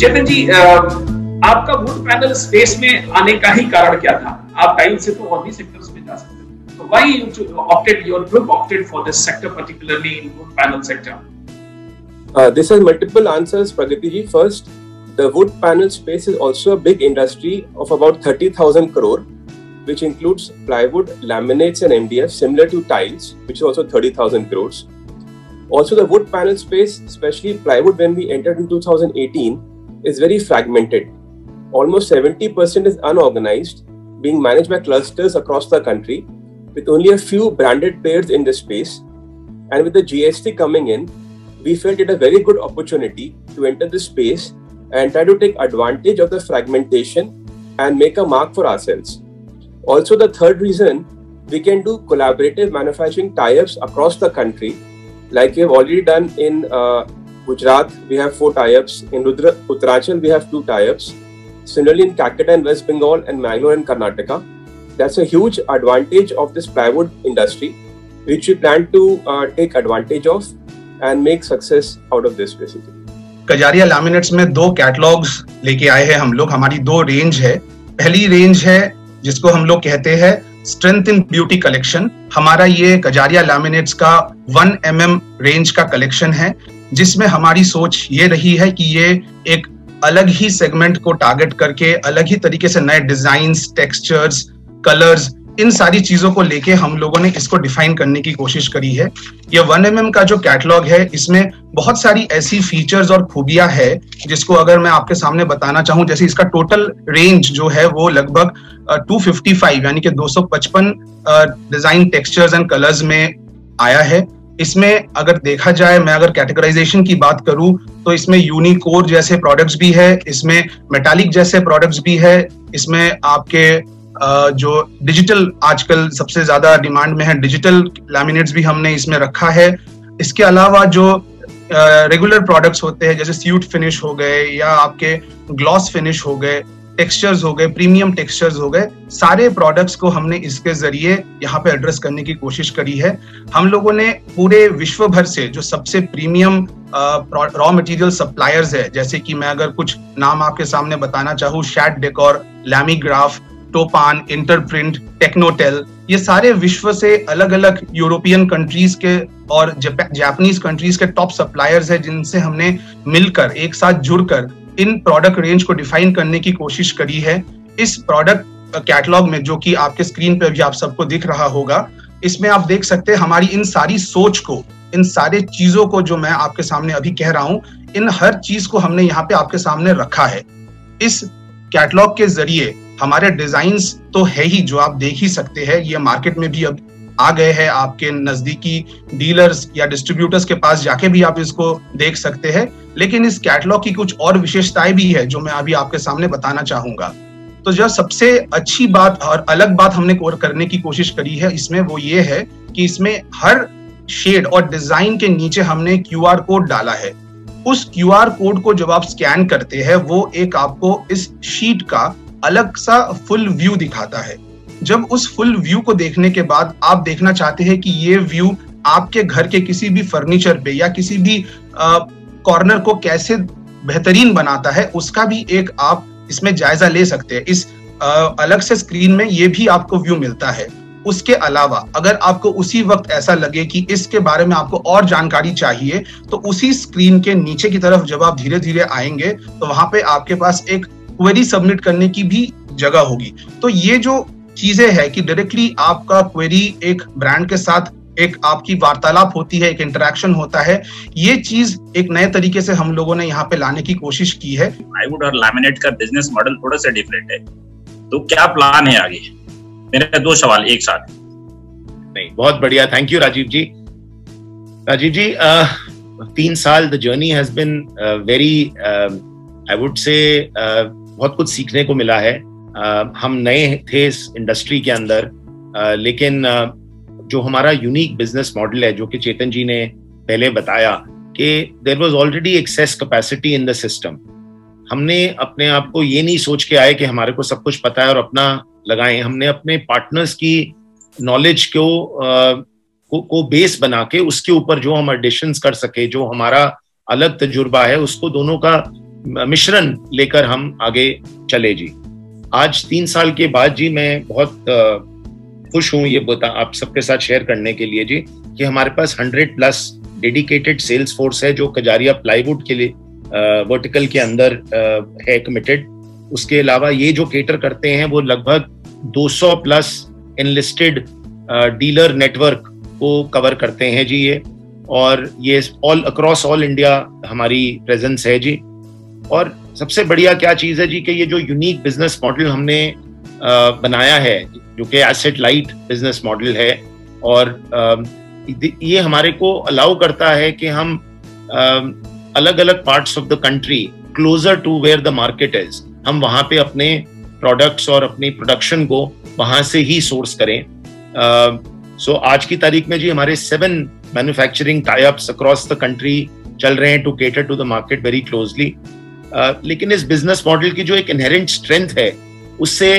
चेतन जी, आपका would panel space में आने का ही कारण क्या था? आप टाइम से तो और भी सेक्टर्स में जा सकते थे, तो why your group opted for this sector, particularly in wood panel sector? This has multiple answers, Pragati ji. First, the wood panel space is also a big industry of about 30,000 crore, which includes plywood, laminates and MDF, similar to tiles, which is also 30,000 crores. Also, the wood panel space, especially plywood, when we entered in 2018, is very fragmented. Almost 70% is unorganized, being managed by clusters across the country, with only a few branded players in this space. And with the GST coming in, we felt it a very good opportunity to enter this space and try to take advantage of the fragmentation and make a mark for ourselves. Also, the third reason, we can do collaborative manufacturing tie-ups across the country. Like we have already done in Gujarat, we have 4 tie-ups. In Uttaranchal, we have 2 tie-ups. Similarly, in Calcutta and West Bengal and Mangalore and Karnataka. That's a huge advantage of this plywood industry, which we plan to take advantage of and make success out of this basically. Kajaria laminates में 2 catalogues लेके आए हैं हम लोग. हमारी 2 range है. पहली range है जिसको हम लोग कहते हैं स्ट्रेंथ इन ब्यूटी कलेक्शन. हमारा ये कजारिया लैमिनेट्स का 1 mm रेंज का कलेक्शन है, जिसमें हमारी सोच ये रही है कि ये एक अलग ही सेगमेंट को टारगेट करके अलग ही तरीके से नए डिजाइन्स, टेक्सचर्स, कलर्स, इन सारी चीजों को लेके हम लोगों ने इसको डिफाइन करने की कोशिश करी है. ये 1 mm का जो कैटलॉग है, इसमें बहुत सारी ऐसी फीचर्स और खूबियां है जिसको अगर मैं आपके सामने बताना चाहूं, जैसे इसका टोटल रेंज जो है वो लगभग 255 यानी कि 255 डिजाइन, टेक्सचर्स एंड कलर्स में आया है. इसमें अगर देखा जाए, मैं अगर कैटेगराइजेशन की बात करूं तो इसमें यूनिकोर जैसे प्रोडक्ट्स भी है, इसमें मेटालिक जैसे प्रोडक्ट्स भी है, इसमें आपके जो डिजिटल आजकल सबसे ज्यादा डिमांड में है, डिजिटल लैमिनेट्स भी हमने इसमें रखा है. इसके अलावा जो रेगुलर प्रोडक्ट्स होते हैं जैसे स्यूट फिनिश हो गए या आपके ग्लॉस फिनिश हो गए, टेक्सचर्स हो गए, प्रीमियम टेक्सचर्स हो गए, सारे प्रोडक्ट्स को हमने इसके जरिए यहाँ पे एड्रेस करने की कोशिश करी है. हम लोगों ने पूरे विश्व भर से जो सबसे प्रीमियम रॉ मटेरियल सप्लायर्स है, जैसे कि मैं अगर कुछ नाम आपके सामने बताना चाहूँ, शैट डेकोर, लैमीग्राफ, टोपान, इंटरप्रिंट, टेक्नोटेल, ये सारे विश्व से अलग अलग यूरोपियन कंट्रीज के और जापानीज कंट्रीज के टॉप सप्लायर्स है, जिनसे हमने मिलकर एक साथ जुड़कर इन प्रोडक्ट रेंज को डिफाइन करने की कोशिश करी है. इस प्रोडक्ट कैटलॉग में, जो कि आपके स्क्रीन पे भी आप सबको दिख रहा होगा, इसमें आप देख सकते हैं हमारी इन सारी सोच को, इन सारे चीजों को जो मैं आपके सामने अभी कह रहा हूं, इन हर चीज को हमने यहाँ पे आपके सामने रखा है. इस कैटलॉग के जरिए हमारे डिजाइन्स तो है ही, जो आप देख ही सकते हैं, ये मार्केट में भी अब आ गए हैं. आपके नजदीकी डीलर्स या डिस्ट्रीब्यूटर्स के पास जाके भी आप इसको देख सकते हैं. लेकिन इस कैटलॉग की कुछ और विशेषताएं भी है जो मैं अभी आपके सामने बताना चाहूंगा. तो जो सबसे अच्छी बात और अलग बात हमने करने की कोशिश करी है इसमें, वो ये है कि इसमें हर शेड और डिजाइन के नीचे हमने QR कोड डाला है. उस QR कोड को जब आप स्कैन करते हैं, वो एक आपको इस शीट का अलग सा फुल व्यू दिखाता है. जब उस फुल व्यू को देखने के बाद आप देखना चाहते हैं कि ये व्यू आपके घर के किसी भी फर्नीचर पे या किसी भी कॉर्नर को कैसे बेहतरीन बनाता है, उसका भी एक आप इसमें जायजा ले सकते हैं. इस अलग से स्क्रीन में ये भी आपको व्यू मिलता है. उसके अलावा अगर आपको उसी वक्त ऐसा लगे कि इसके बारे में आपको और जानकारी चाहिए, तो उसी स्क्रीन के नीचे की तरफ जब आप धीरे धीरे आएंगे तो वहां पे आपके पास एक क्वेरी सबमिट करने की भी जगह होगी. तो ये जो चीजें है कि डायरेक्टली आपका क्वेरी एक ब्रांड के साथ एक आपकी वार्तालाप होती है, एक इंटरेक्शन होता है, ये चीज एक नए तरीके से हम लोगों ने यहाँ पे लाने की कोशिश की है. प्लाईवुड और लैमिनेट का बिजनेस मॉडल थोड़ा सा डिफरेंट है, तो क्या प्लान है आगे? मेरे 2 सवाल एक साथ. नहीं, बहुत बढ़िया, थैंक यू राजीव जी. राजीव जी, 3 साल the journey has been very, I would say बहुत कुछ सीखने को मिला है. हम नए थे इस इंडस्ट्री के अंदर, लेकिन जो हमारा यूनिक बिजनेस मॉडल है, जो कि चेतन जी ने पहले बताया कि there was already excess capacity in the system. हमने अपने आप को ये नहीं सोच के आए कि हमारे को सब कुछ पता है और अपना लगाएं. हमने अपने पार्टनर्स की नॉलेज को बेस बना के उसके ऊपर जो हम एडिशंस कर सके, जो हमारा अलग तजुर्बा है, उसको दोनों का मिश्रण लेकर हम आगे चले जी। आज 3 साल के बाद जी मैं बहुत खुश हूँ ये आप सबके साथ शेयर करने के लिए जी कि हमारे पास 100+ डेडिकेटेड सेल्स फोर्स है जो कजारिया प्लाईवुड के लिए वर्टिकल के अंदर है कमिटेड। उसके अलावा ये जो केटर करते हैं वो लगभग 200+ एनलिस्टेड डीलर नेटवर्क को कवर करते हैं जी ये, और ये अक्रॉस ऑल इंडिया हमारी प्रेजेंस है जी। और सबसे बढ़िया क्या चीज है जी कि ये जो यूनिक बिजनेस मॉडल हमने बनाया है जो कि एसेट लाइट बिजनेस मॉडल है, और ये हमारे को अलाउ करता है कि हम अलग अलग parts of the country closer to where the market is, हम वहां पे अपने प्रोडक्ट्स और अपनी प्रोडक्शन को वहां से ही सोर्स करें। सो आज की तारीख में जी हमारे 7 manufacturing tie ups across the country चल रहे हैं to cater to the market very closely. लेकिन इस बिजनेस मॉडल की जो एक इनहेरेंट स्ट्रेंथ है उससे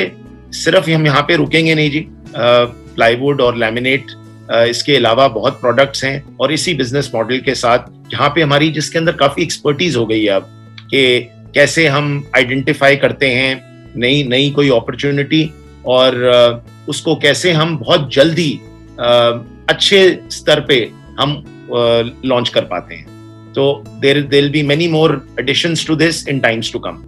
सिर्फ हम यहाँ पे रुकेंगे नहीं जी। प्लाईवुड और लैमिनेट इसके अलावा बहुत प्रोडक्ट्स हैं, और इसी बिजनेस मॉडल के साथ जहाँ पे हमारी जिसके अंदर काफी एक्सपर्टीज हो गई है अब कि कैसे हम आइडेंटिफाई करते हैं नई कोई अपॉर्चुनिटी और उसको कैसे हम बहुत जल्दी अच्छे स्तर पे हम लॉन्च कर पाते हैं। तो there will be many more additions to this in times to come.